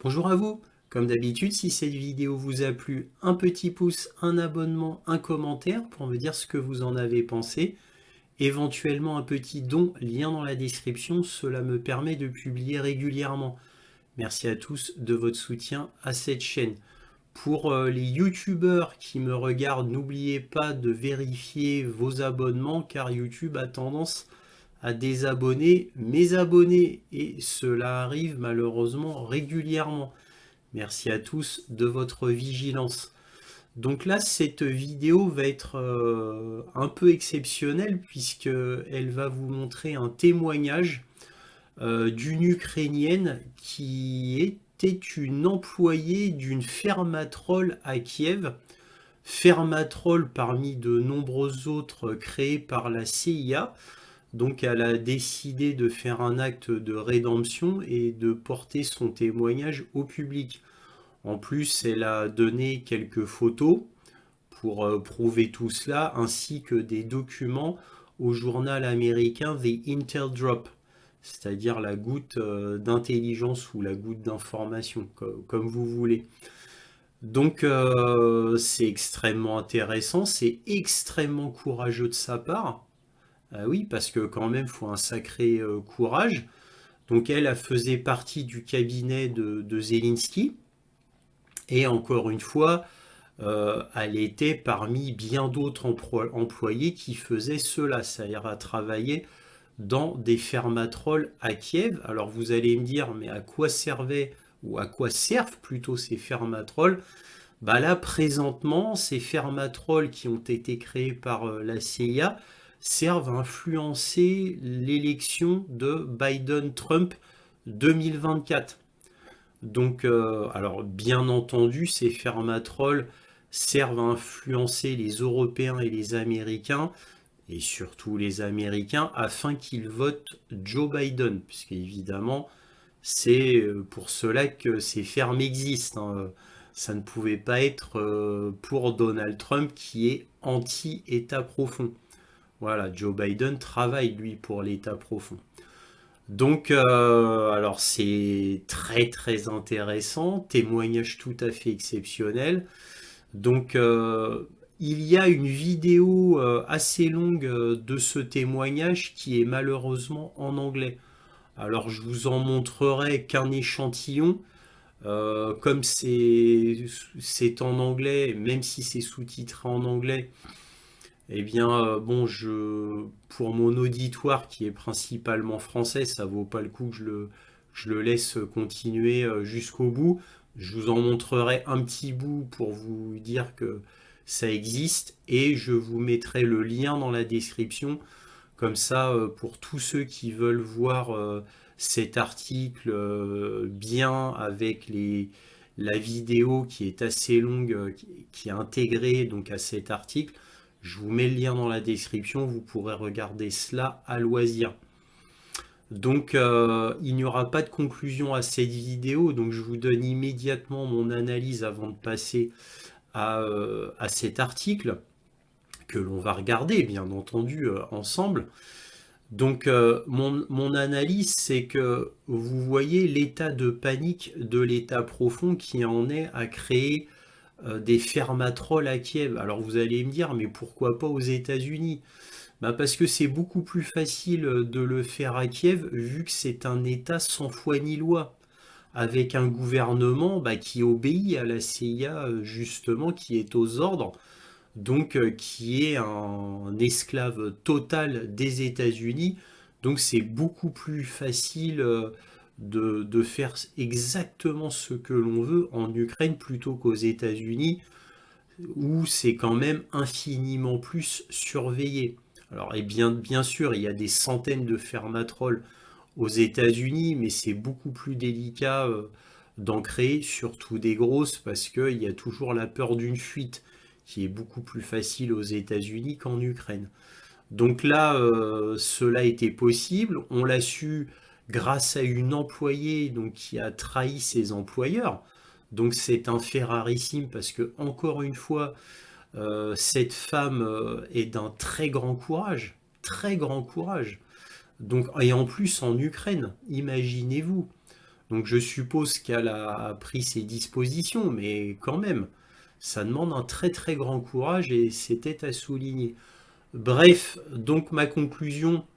Bonjour à vous. Comme d'habitude, si cette vidéo vous a plu, un petit pouce, un abonnement, un commentaire pour me dire ce que vous en avez pensé. Éventuellement un petit don, lien dans la description, cela me permet de publier régulièrement. Merci à tous de votre soutien à cette chaîne. Pour les youtubeurs qui me regardent, n'oubliez pas de vérifier vos abonnements car YouTube a tendance à désabonner mes abonnés et cela arrive malheureusement régulièrement. Merci à tous de votre vigilance. Donc là, cette vidéo va être un peu exceptionnelle puisqu'elle va vous montrer un témoignage d'une Ukrainienne qui était une employée d'une fermatrol à Kiev. Fermatrol parmi de nombreux autres créés par la CIA. Donc elle a décidé de faire un acte de rédemption et de porter son témoignage au public. En plus, elle a donné quelques photos pour prouver tout cela, ainsi que des documents au journal américain The Intel Drop, c'est-à-dire la goutte d'intelligence ou la goutte d'information, comme vous voulez. Donc c'est extrêmement intéressant, c'est extrêmement courageux de sa part. Ah oui, parce que quand même, il faut un sacré courage. Donc elle faisait partie du cabinet de Zelensky. Et encore une fois, elle était parmi bien d'autres employés qui faisaient cela, c'est-à-dire à travailler dans des fermatrolles à Kiev. Alors vous allez me dire, mais à quoi servaient ou à quoi servent plutôt ces fermatrolles? Bah là, présentement, ces fermatrolles qui ont été créés par la CIA servent à influencer l'élection de Biden-Trump 2024. Donc, alors bien entendu, ces fermatrolles servent à influencer les Européens et les Américains, et surtout les Américains, afin qu'ils votent Joe Biden, puisqu'évidemment, c'est pour cela que ces fermes existent, hein. Ça ne pouvait pas être pour Donald Trump qui est anti-État profond. Voilà, Joe Biden travaille lui pour l'État profond. Donc, alors c'est très très intéressant, témoignage tout à fait exceptionnel. Donc, il y a une vidéo assez longue de ce témoignage qui est malheureusement en anglais. Alors, je vous en montrerai qu'un échantillon. Comme c'est en anglais, même si c'est sous-titré en anglais, eh bien, bon, pour mon auditoire qui est principalement français, ça vaut pas le coup que je le laisse continuer jusqu'au bout. Je vous en montrerai un petit bout pour vous dire que ça existe et je vous mettrai le lien dans la description. Comme ça, pour tous ceux qui veulent voir cet article bien avec la vidéo qui est assez longue, qui est intégrée donc à cet article, je vous mets le lien dans la description, vous pourrez regarder cela à loisir. Donc il n'y aura pas de conclusion à cette vidéo, donc je vous donne immédiatement mon analyse avant de passer à cet article que l'on va regarder bien entendu ensemble. Donc mon analyse, c'est que vous voyez l'état de panique de l'état profond qui en est à créer des fermatrolles à Kiev. Alors vous allez me dire, mais pourquoi pas aux États-Unis? Bah parce que c'est beaucoup plus facile de le faire à Kiev vu que c'est un État sans foi ni loi, avec un gouvernement qui obéit à la CIA justement, qui est aux ordres, donc qui est un esclave total des États-Unis. Donc c'est beaucoup plus facile de faire exactement ce que l'on veut en Ukraine plutôt qu'aux États-Unis, où c'est quand même infiniment plus surveillé. Alors, et bien sûr, il y a des centaines de fermatrolles aux États-Unis, mais c'est beaucoup plus délicat d'en créer, surtout des grosses, parce qu'il y a toujours la peur d'une fuite, qui est beaucoup plus facile aux États-Unis qu'en Ukraine. Donc là, cela était possible. On l'a su grâce à une employée donc, qui a trahi ses employeurs. Donc c'est un fait rarissime parce que, encore une fois, cette femme est d'un très grand courage. Très grand courage. Donc, et en plus en Ukraine, imaginez-vous. Donc je suppose qu'elle a pris ses dispositions, mais quand même, ça demande un très très grand courage et c'était à souligner. Bref, donc ma conclusion,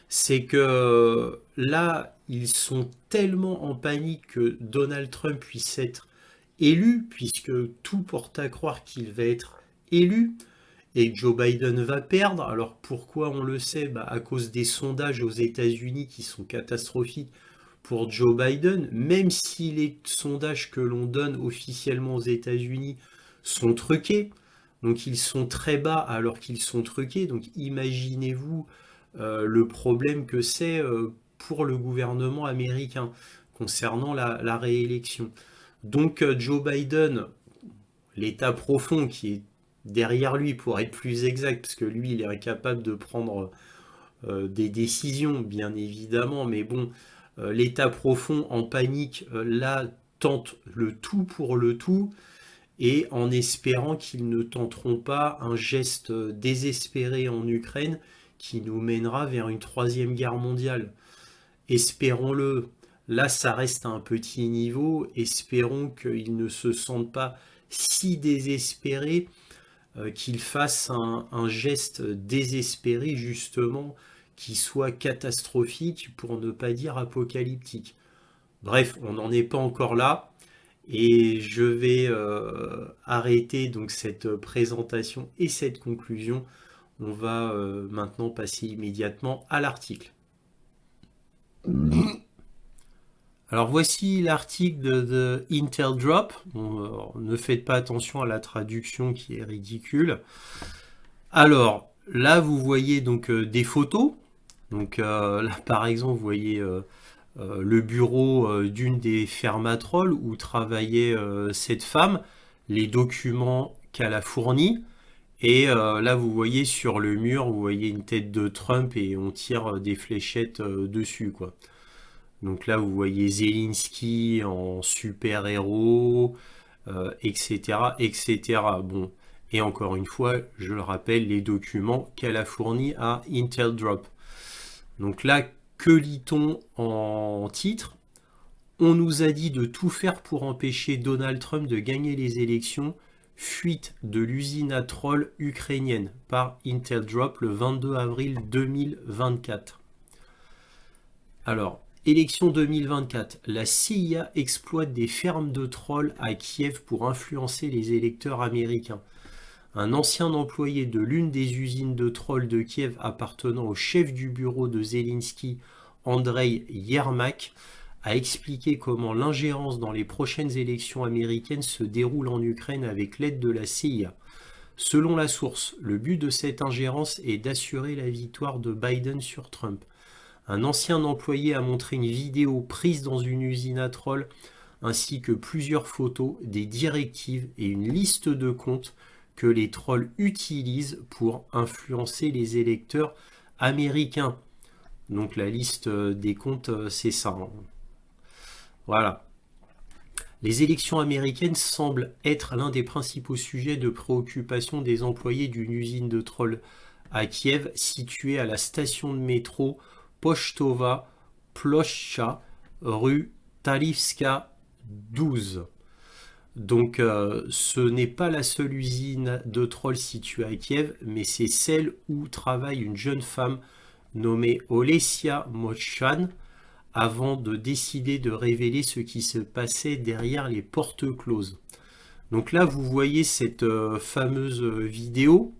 c'est que là, ils sont tellement en panique que Donald Trump puisse être élu, puisque tout porte à croire qu'il va être élu et que Joe Biden va perdre. Alors pourquoi on le sait? Bah, à cause des sondages aux États-Unis qui sont catastrophiques pour Joe Biden, même si les sondages que l'on donne officiellement aux États-Unis sont truqués, donc ils sont très bas alors qu'ils sont truqués, donc imaginez-vous le problème que c'est pour le gouvernement américain concernant la réélection. Donc Joe Biden, l'état profond qui est derrière lui, pour être plus exact, parce que lui, il est incapable de prendre des décisions, bien évidemment, mais bon, l'état profond en panique, là, tente le tout pour le tout, et en espérant qu'ils ne tenteront pas un geste désespéré en Ukraine qui nous mènera vers une troisième guerre mondiale. Espérons-le. Là, ça reste à un petit niveau. Espérons qu'ils ne se sentent pas si désespérés qu'ils fassent un geste désespéré, justement, qui soit catastrophique, pour ne pas dire apocalyptique. Bref, on n'en est pas encore là. Et je vais arrêter donc cette présentation et cette conclusion. On va maintenant passer immédiatement à l'article. Alors voici l'article de Intel Drop. Bon, ne faites pas attention à la traduction qui est ridicule. Alors là, vous voyez donc des photos. Donc là, par exemple, vous voyez le bureau d'une des fermatrolles où travaillait cette femme, les documents qu'elle a fournis. Et là, vous voyez sur le mur, vous voyez une tête de Trump et on tire des fléchettes dessus, quoi. Donc là, vous voyez Zelensky en super-héros, etc., etc. Bon, et encore une fois, je le rappelle, les documents qu'elle a fournis à Intel Drop. Donc là, que lit-on en titre? On nous a dit de tout faire pour empêcher Donald Trump de gagner les élections. Fuite de l'usine à trolls ukrainienne par Intel Drop le 22 avril 2024. Alors, élection 2024. La CIA exploite des fermes de trolls à Kiev pour influencer les électeurs américains. Un ancien employé de l'une des usines de trolls de Kiev appartenant au chef du bureau de Zelensky, Andrei Yermak, a expliqué comment l'ingérence dans les prochaines élections américaines se déroule en Ukraine avec l'aide de la CIA. Selon la source, le but de cette ingérence est d'assurer la victoire de Biden sur Trump. Un ancien employé a montré une vidéo prise dans une usine à trolls ainsi que plusieurs photos, des directives et une liste de comptes que les trolls utilisent pour influencer les électeurs américains. Donc la liste des comptes, c'est ça. Voilà. Les élections américaines semblent être l'un des principaux sujets de préoccupation des employés d'une usine de trolls à Kiev, située à la station de métro Pochtova Plochcha, rue Talivska 12. Donc ce n'est pas la seule usine de trolls située à Kiev, mais c'est celle où travaille une jeune femme nommée Olesia Mochan, avant de décider de révéler ce qui se passait derrière les portes closes. Donc là, vous voyez cette fameuse vidéo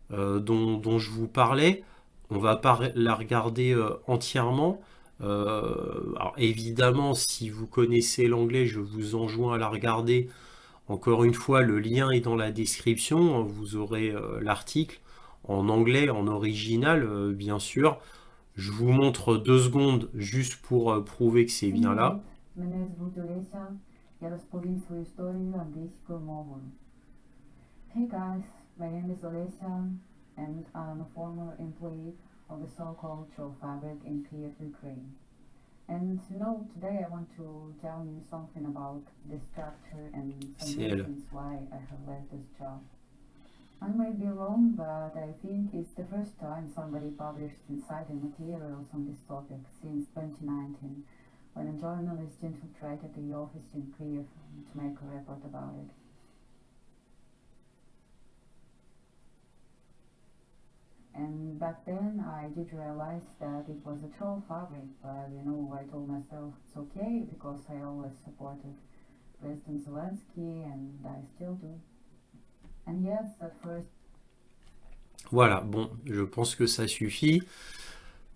dont je vous parlais. On va pas la regarder entièrement. Alors évidemment, si vous connaissez l'anglais, je vous enjoins à la regarder. Encore une fois, le lien est dans la description. Vous aurez l'article en anglais, en original, bien sûr. Je vous montre 2 secondes juste pour prouver que c'est bien là. Hey guys, my name is Olesya and I'm a former employee of the so-called Troll Fabric in Kiev, Ukraine. And today I want to tell you something about the structure and some reasons why I have left this job. I might be wrong, but I think it's the first time somebody published insider materials on this topic since 2019, when a journalist infiltrated the office in Kyiv to make a report about it. And back then I did realize that it was a troll fabric, but I told myself it's okay because I always supported President Zelensky and I still do. And yes, at first. Voilà, bon, je pense que ça suffit.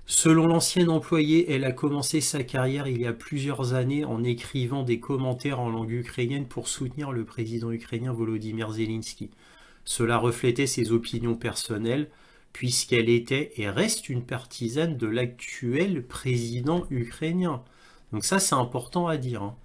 Selon l'ancienne employée, elle a commencé sa carrière il y a plusieurs années en écrivant des commentaires en langue ukrainienne pour soutenir le président ukrainien Volodymyr Zelensky. Cela reflétait ses opinions personnelles, puisqu'elle était et reste une partisane de l'actuel président ukrainien. Donc ça, c'est important à dire, hein.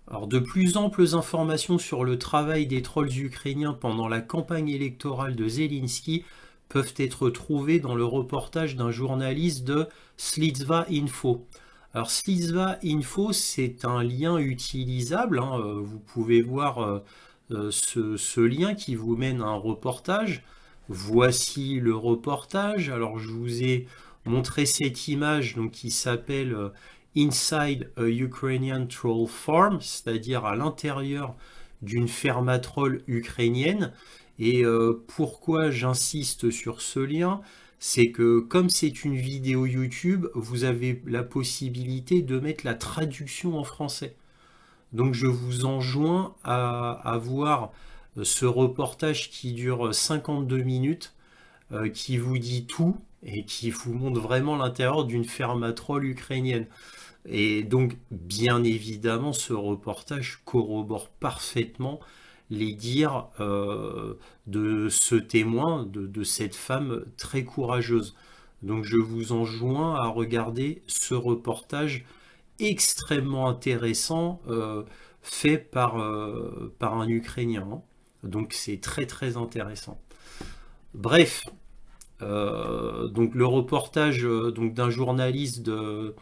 Alors, de plus amples informations sur le travail des trolls ukrainiens pendant la campagne électorale de Zelensky peuvent être trouvées dans le reportage d'un journaliste de Slizva Info. Alors, Slizva Info, c'est un lien utilisable, hein. Vous pouvez voir ce lien qui vous mène à un reportage. Voici le reportage. Alors, je vous ai montré cette image donc, qui s'appelle Inside a Ukrainian Troll Farm, c'est-à-dire à l'intérieur d'une ferme à trolls ukrainienne. Et pourquoi j'insiste sur ce lien, c'est que comme c'est une vidéo YouTube, vous avez la possibilité de mettre la traduction en français. Donc je vous enjoins à voir ce reportage qui dure 52 minutes, qui vous dit tout et qui vous montre vraiment l'intérieur d'une ferme à trolls ukrainienne. Et donc, bien évidemment, ce reportage corrobore parfaitement les dires de ce témoin, de cette femme très courageuse. Donc, je vous enjoins à regarder ce reportage extrêmement intéressant fait par un Ukrainien, hein. Donc, c'est très, très intéressant. Bref, donc le reportage donc, d'un journaliste de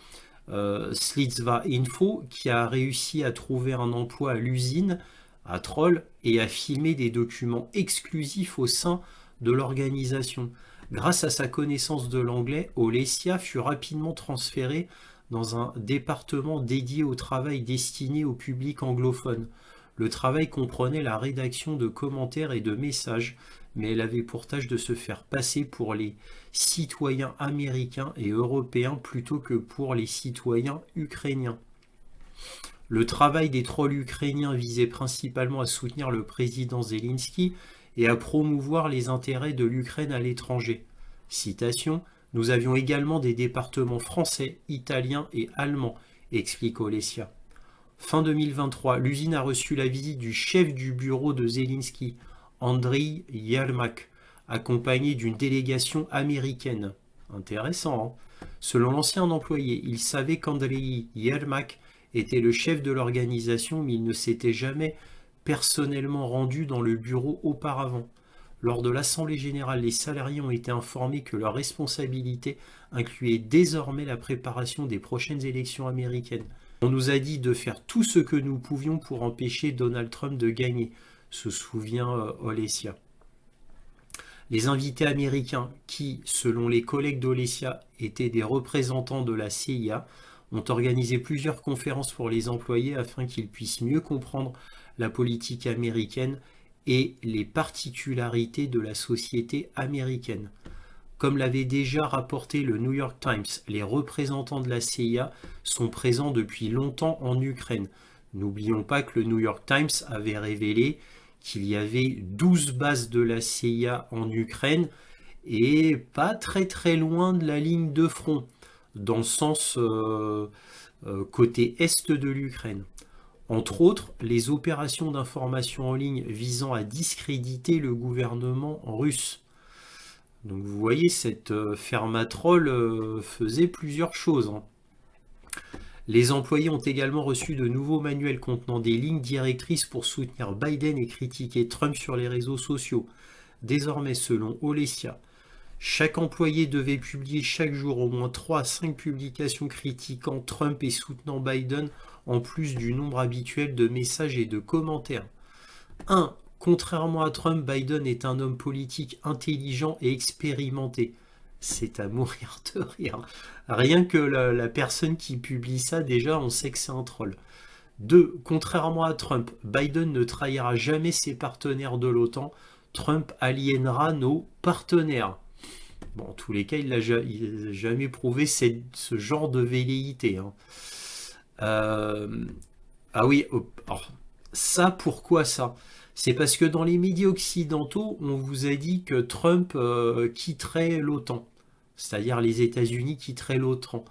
Slizva Info qui a réussi à trouver un emploi à l'usine à Troll et à filmer des documents exclusifs au sein de l'organisation. Grâce à sa connaissance de l'anglais, Olesia fut rapidement transférée dans un département dédié au travail destiné au public anglophone. Le travail comprenait la rédaction de commentaires et de messages, mais elle avait pour tâche de se faire passer pour les citoyens américains et européens plutôt que pour les citoyens ukrainiens. Le travail des trolls ukrainiens visait principalement à soutenir le président Zelensky et à promouvoir les intérêts de l'Ukraine à l'étranger. Citation, « Nous avions également des départements français, italiens et allemands », explique Olesia. Fin 2023, l'usine a reçu la visite du chef du bureau de Zelensky, Andriy Yermak, accompagné d'une délégation américaine. Intéressant, hein. Selon l'ancien employé, il savait qu'Andriy Yermak était le chef de l'organisation, mais il ne s'était jamais personnellement rendu dans le bureau auparavant. Lors de l'Assemblée générale, les salariés ont été informés que leur responsabilité incluait désormais la préparation des prochaines élections américaines. On nous a dit de faire tout ce que nous pouvions pour empêcher Donald Trump de gagner, se souvient Olesia. Les invités américains, qui, selon les collègues d'Olesia, étaient des représentants de la CIA, ont organisé plusieurs conférences pour les employés afin qu'ils puissent mieux comprendre la politique américaine et les particularités de la société américaine. Comme l'avait déjà rapporté le New York Times, les représentants de la CIA sont présents depuis longtemps en Ukraine. N'oublions pas que le New York Times avait révélé qu'il y avait 12 bases de la CIA en Ukraine et pas très très loin de la ligne de front, dans le sens côté est de l'Ukraine. Entre autres, les opérations d'information en ligne visant à discréditer le gouvernement russe. Donc vous voyez, cette ferme à trolls faisait plusieurs choses, hein. Les employés ont également reçu de nouveaux manuels contenant des lignes directrices pour soutenir Biden et critiquer Trump sur les réseaux sociaux. Désormais, selon Olesia, chaque employé devait publier chaque jour au moins 3 à 5 publications critiquant Trump et soutenant Biden, en plus du nombre habituel de messages et de commentaires. 1. Contrairement à Trump, Biden est un homme politique intelligent et expérimenté. c'est à mourir de rire. Rien que la personne qui publie ça, déjà, on sait que c'est un troll. 2. Contrairement à Trump, Biden ne trahira jamais ses partenaires de l'OTAN. Trump aliénera nos partenaires. Bon, en tous les cas, il n'a jamais prouvé ce genre de velléité. Hein. Euh, ah oui, alors, ça, pourquoi ça? C'est parce que dans les médias occidentaux, on vous a dit que Trump quitterait l'OTAN. C'est-à-dire les États-Unis quitteraient l'OTAN.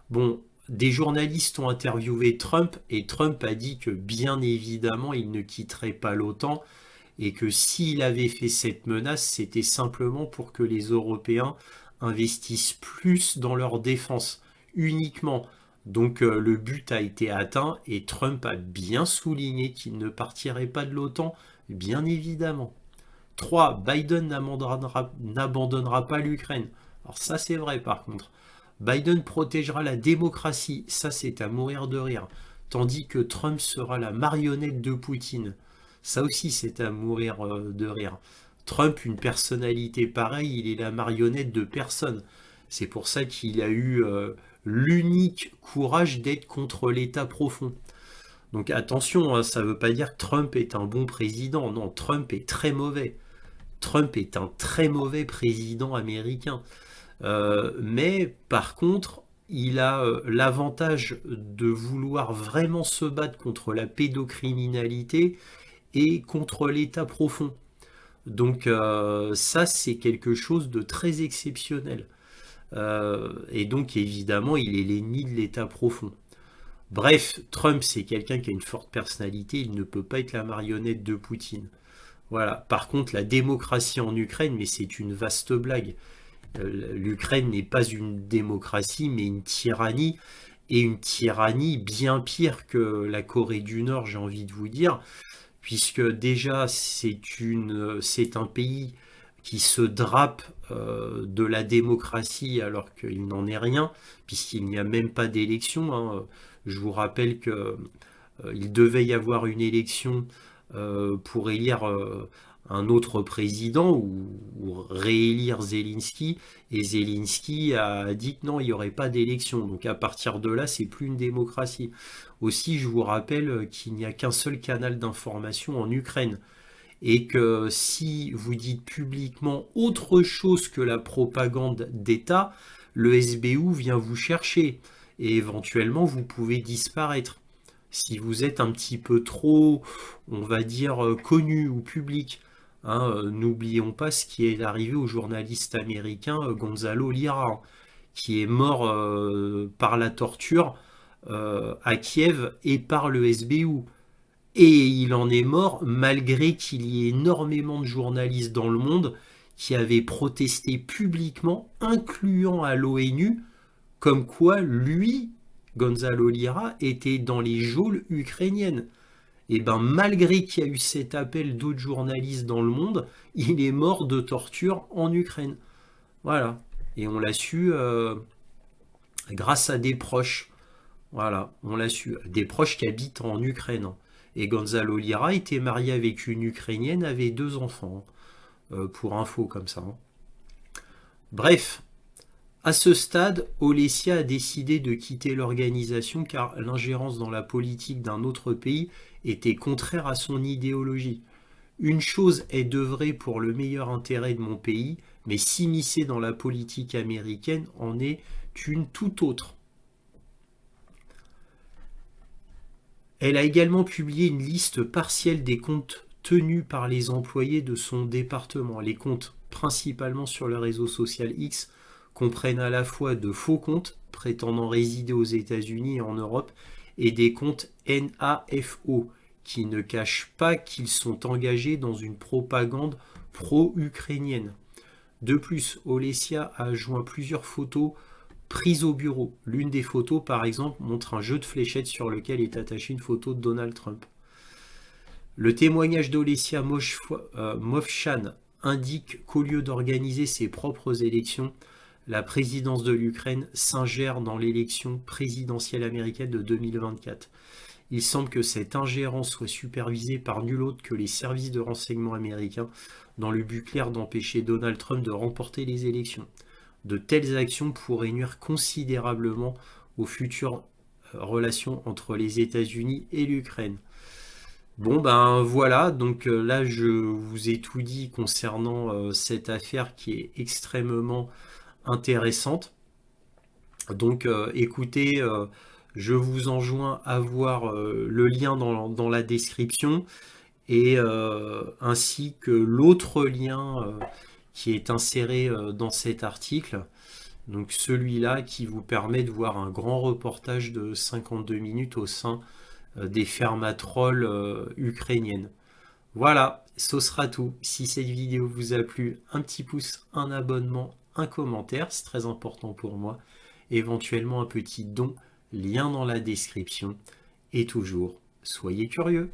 Bon, des journalistes ont interviewé Trump et Trump a dit que bien évidemment il ne quitterait pas l'OTAN et que s'il avait fait cette menace, c'était simplement pour que les Européens investissent plus dans leur défense uniquement. Donc le but a été atteint et Trump a bien souligné qu'il ne partirait pas de l'OTAN, bien évidemment. 3. Biden n'abandonnera pas l'Ukraine. Alors ça c'est vrai par contre. Biden protégera la démocratie, ça c'est à mourir de rire. Tandis que Trump sera la marionnette de Poutine. Ça aussi c'est à mourir de rire. Trump, une personnalité pareille, il est la marionnette de personne. C'est pour ça qu'il a eu l'unique courage d'être contre l'État profond. Donc attention, hein, ça ne veut pas dire que Trump est un bon président. Non, Trump est très mauvais. Trump est un très mauvais président américain. Mais par contre, il a l'avantage de vouloir vraiment se battre contre la pédocriminalité et contre l'État profond. Donc ça, c'est quelque chose de très exceptionnel. Et donc évidemment, il est l'ennemi de l'État profond. Bref, Trump, c'est quelqu'un qui a une forte personnalité, il ne peut pas être la marionnette de Poutine. Voilà. Par contre, la démocratie en Ukraine, mais c'est une vaste blague. L'Ukraine n'est pas une démocratie, mais une tyrannie, et une tyrannie bien pire que la Corée du Nord, j'ai envie de vous dire, puisque déjà c'est un pays qui se drape de la démocratie alors qu'il n'en est rien, puisqu'il n'y a même pas d'élection. Hein. Je vous rappelle qu'il devait y avoir une élection pour élire un autre président ou réélire Zelensky, et Zelensky a dit que non, il n'y aurait pas d'élection. Donc à partir de là, c'est plus une démocratie. Aussi, je vous rappelle qu'il n'y a qu'un seul canal d'information en Ukraine et que si vous dites publiquement autre chose que la propagande d'État, le SBU vient vous chercher et éventuellement vous pouvez disparaître. Si vous êtes un petit peu trop, on va dire, connu ou public. Hein, n'oublions pas ce qui est arrivé au journaliste américain Gonzalo Lira, qui est mort par la torture à Kiev et par le SBU. Et il en est mort malgré qu'il y ait énormément de journalistes dans le monde qui avaient protesté publiquement, incluant à l'ONU, comme quoi lui, Gonzalo Lira, était dans les geôles ukrainiennes. Et bien malgré qu'il y a eu cet appel d'autres journalistes dans le monde, il est mort de torture en Ukraine. Voilà. Et on l'a su grâce à des proches. Voilà, on l'a su. Des proches qui habitent en Ukraine. Et Gonzalo Lira était marié avec une Ukrainienne, avait 2 enfants. Pour info comme ça. Hein. Bref, à ce stade, Olesia a décidé de quitter l'organisation car l'ingérence dans la politique d'un autre pays était contraire à son idéologie. Une chose est d'œuvrer pour le meilleur intérêt de mon pays, mais s'immiscer dans la politique américaine en est une toute autre. Elle a également publié une liste partielle des comptes tenus par les employés de son département. Les comptes, principalement sur le réseau social X, comprennent à la fois de faux comptes prétendant résider aux États-Unis et en Europe et des comptes NAFO qui ne cachent pas qu'ils sont engagés dans une propagande pro-ukrainienne. De plus, Olesia a joint plusieurs photos prises au bureau. L'une des photos, par exemple, montre un jeu de fléchettes sur lequel est attachée une photo de Donald Trump. Le témoignage d'Olesia Movchan indique qu'au lieu d'organiser ses propres élections, la présidence de l'Ukraine s'ingère dans l'élection présidentielle américaine de 2024. Il semble que cette ingérence soit supervisée par nul autre que les services de renseignement américains dans le but clair d'empêcher Donald Trump de remporter les élections. de telles actions pourraient nuire considérablement aux futures relations entre les États-Unis et l'Ukraine. Bon ben voilà, donc là je vous ai tout dit concernant cette affaire qui est extrêmement intéressante. Donc écoutez, je vous enjoins à voir le lien dans la description et ainsi que l'autre lien qui est inséré dans cet article. Donc celui-là qui vous permet de voir un grand reportage de 52 minutes au sein des fermatrolles ukrainiennes. Voilà, ce sera tout. Si cette vidéo vous a plu, un petit pouce, un abonnement, un commentaire, c'est très important pour moi. Éventuellement un petit don, lien dans la description. Et toujours, soyez curieux.